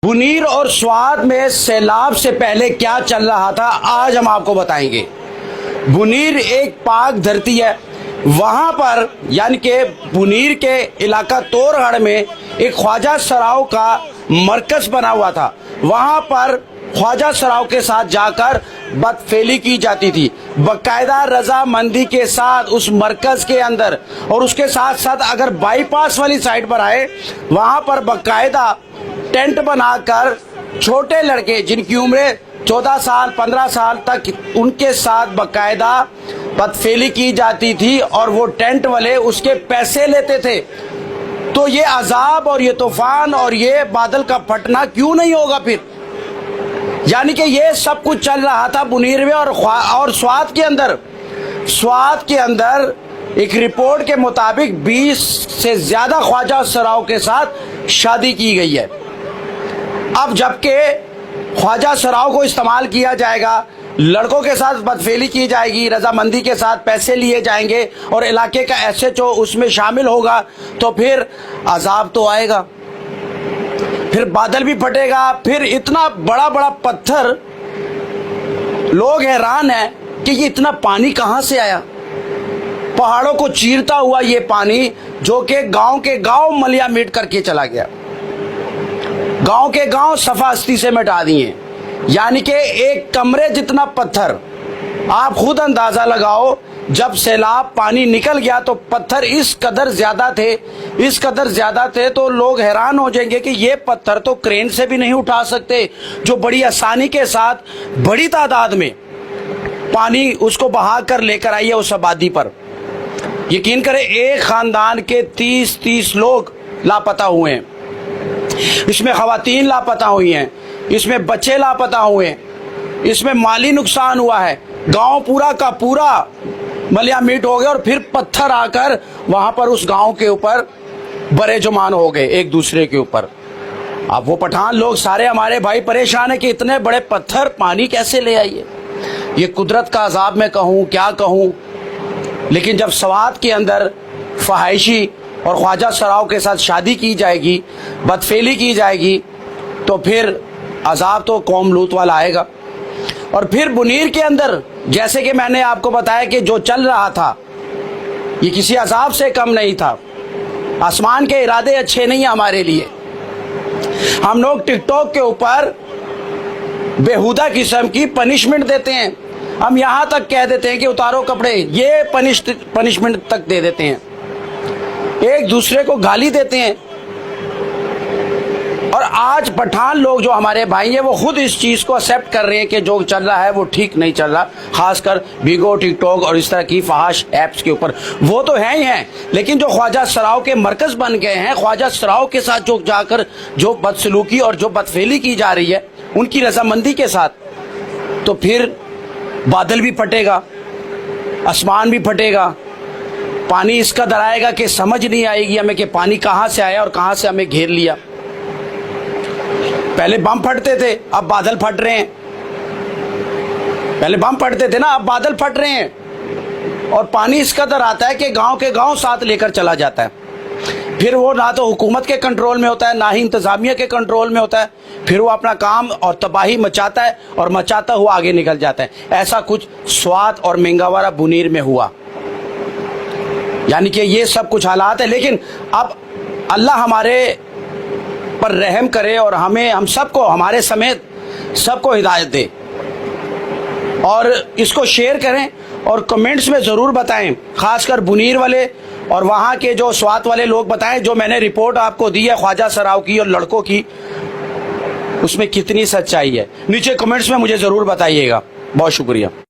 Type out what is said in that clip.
بنیر اور سوات میں سیلاب سے پہلے کیا چل رہا تھا آج ہم آپ کو بتائیں گے۔ بنیر ایک پاک دھرتی ہے، وہاں پر یعنی کہ بنیر کے علاقہ تورہڑ میں ایک خواجہ سراؤ کا مرکز بنا ہوا تھا۔ وہاں پر خواجہ سراؤ کے ساتھ جا کر بدفعلی کی جاتی تھی، باقاعدہ رضامندی کے ساتھ اس مرکز کے اندر، اور اس کے ساتھ ساتھ اگر بائی پاس والی سائٹ پر آئے وہاں پر باقاعدہ ٹینٹ بنا کر چھوٹے لڑکے جن کی عمریں 14 سال 15 سال تک ان کے ساتھ باقاعدہ بدفعلی کی جاتی تھی، اور وہ ٹینٹ والے اس کے پیسے لیتے تھے۔ تو یہ عذاب اور یہ طوفان اور یہ بادل کا پھٹنا کیوں نہیں ہوگا پھر؟ یعنی کہ یہ سب کچھ چل رہا تھا بنیر میں اور سوات کے اندر۔ سوات کے اندر ایک رپورٹ کے مطابق 20 سے زیادہ خواجہ سراؤ کے ساتھ شادی کی گئی ہے۔ اب جبکہ خواجہ سراؤ کو استعمال کیا جائے گا، لڑکوں کے ساتھ بدفعلی کی جائے گی، رضامندی کے ساتھ پیسے لیے جائیں گے اور علاقے کا ایس ایچ او اس میں شامل ہوگا، تو پھر عذاب تو آئے گا، پھر بادل بھی پھٹے گا، پھر اتنا بڑا بڑا پتھر، لوگ حیران ہیں کہ یہ اتنا پانی کہاں سے آیا؟ پہاڑوں کو چیرتا ہوا یہ پانی جو کہ گاؤں کے گاؤں ملیا میٹ کر کے چلا گیا، گاؤں کے گاؤں صفا ہستی سے مٹا دیے۔ یعنی کہ ایک کمرے جتنا پتھر، آپ خود اندازہ لگاؤ، جب سیلاب پانی نکل گیا تو پتھر اس قدر زیادہ تھے تو لوگ حیران ہو جائیں گے کہ یہ پتھر تو کرین سے بھی نہیں اٹھا سکتے، جو بڑی آسانی کے ساتھ بڑی تعداد میں پانی اس کو بہا کر لے کر آئی ہے اس آبادی پر۔ یقین کریں ایک خاندان کے 30 لوگ لاپتہ ہوئے ہیں، اس میں خواتین لاپتہ ہوئی ہیں، اس میں بچے لاپتہ ہوئے ہیں، اس میں مالی نقصان ہوا ہے، گاؤں پورا کا پورا ملیا میٹ ہو گیا، اور پھر پتھر آ کر وہاں پر اس گاؤں کے اوپر برے جمان ہو گئے ایک دوسرے کے اوپر۔ اب وہ پٹھان لوگ سارے ہمارے بھائی پریشان ہیں کہ اتنے بڑے پتھر پانی کیسے لے آئیے؟ یہ قدرت کا عذاب میں کہوں کیا کہوں، لیکن جب سوات کے اندر فحاشی اور خواجہ سراؤ کے ساتھ شادی کی جائے گی، بدفعلی کی جائے گی، تو پھر عذاب تو قوم لوط والا آئے گا۔ اور پھر بنیر کے اندر جیسے کہ میں نے آپ کو بتایا کہ جو چل رہا تھا یہ کسی عذاب سے کم نہیں تھا۔ آسمان کے ارادے اچھے نہیں ہیں ہمارے لیے۔ ہم لوگ ٹک ٹاک کے اوپر بےہودہ قسم کی پنشمنٹ دیتے ہیں، ہم یہاں تک کہہ دیتے ہیں کہ اتارو کپڑے، یہ پنشمنٹ تک دے دیتے ہیں، ایک دوسرے کو گالی دیتے ہیں۔ اور آج پٹھان لوگ جو ہمارے بھائی ہیں وہ خود اس چیز کو ایکسیپٹ کر رہے ہیں کہ جو چل رہا ہے وہ ٹھیک نہیں چل رہا، خاص کر بیگو، ٹک ٹاک اور اس طرح کی فحش ایپس کے اوپر۔ وہ تو ہیں ہی ہیں، لیکن جو خواجہ سراؤ کے مرکز بن گئے ہیں، خواجہ سراؤ کے ساتھ جو جا کر جو بدسلوکی اور جو بدفعلی کی جا رہی ہے ان کی رضامندی کے ساتھ، تو پھر بادل بھی پھٹے گا، آسمان بھی پھٹے گا، پانی اس قدر آئے گا کہ سمجھ نہیں آئے گی ہمیں کہ پانی کہاں سے آیا اور کہاں سے ہمیں گھیر لیا۔ پہلے بم پھٹتے تھے، اب بادل پھٹ رہے ہیں، پہلے بم پھٹتے تھے نا، اب بادل پھٹ رہے ہیں، اور پانی اس قدر آتا ہے کہ گاؤں کے گاؤں ساتھ لے کر چلا جاتا ہے۔ پھر وہ نہ تو حکومت کے کنٹرول میں ہوتا ہے، نہ ہی انتظامیہ کے کنٹرول میں ہوتا ہے، پھر وہ اپنا کام اور تباہی مچاتا ہے اور مچاتا ہوا آگے نکل جاتا ہے۔ ایسا کچھ سوات اور منگاورا بنیر میں ہوا۔ یعنی کہ یہ سب کچھ حالات ہے، لیکن اب اللہ ہمارے پر رحم کرے اور ہم سب کو، ہمارے سمیت سب کو ہدایت دے، اور اس کو شیئر کریں اور کمنٹس میں ضرور بتائیں، خاص کر بنیر والے اور وہاں کے جو سوات والے لوگ بتائیں جو میں نے رپورٹ آپ کو دی ہے خواجہ سراؤ کی اور لڑکوں کی، اس میں کتنی سچائی ہے۔ نیچے کمنٹس میں مجھے ضرور بتائیے گا۔ بہت شکریہ۔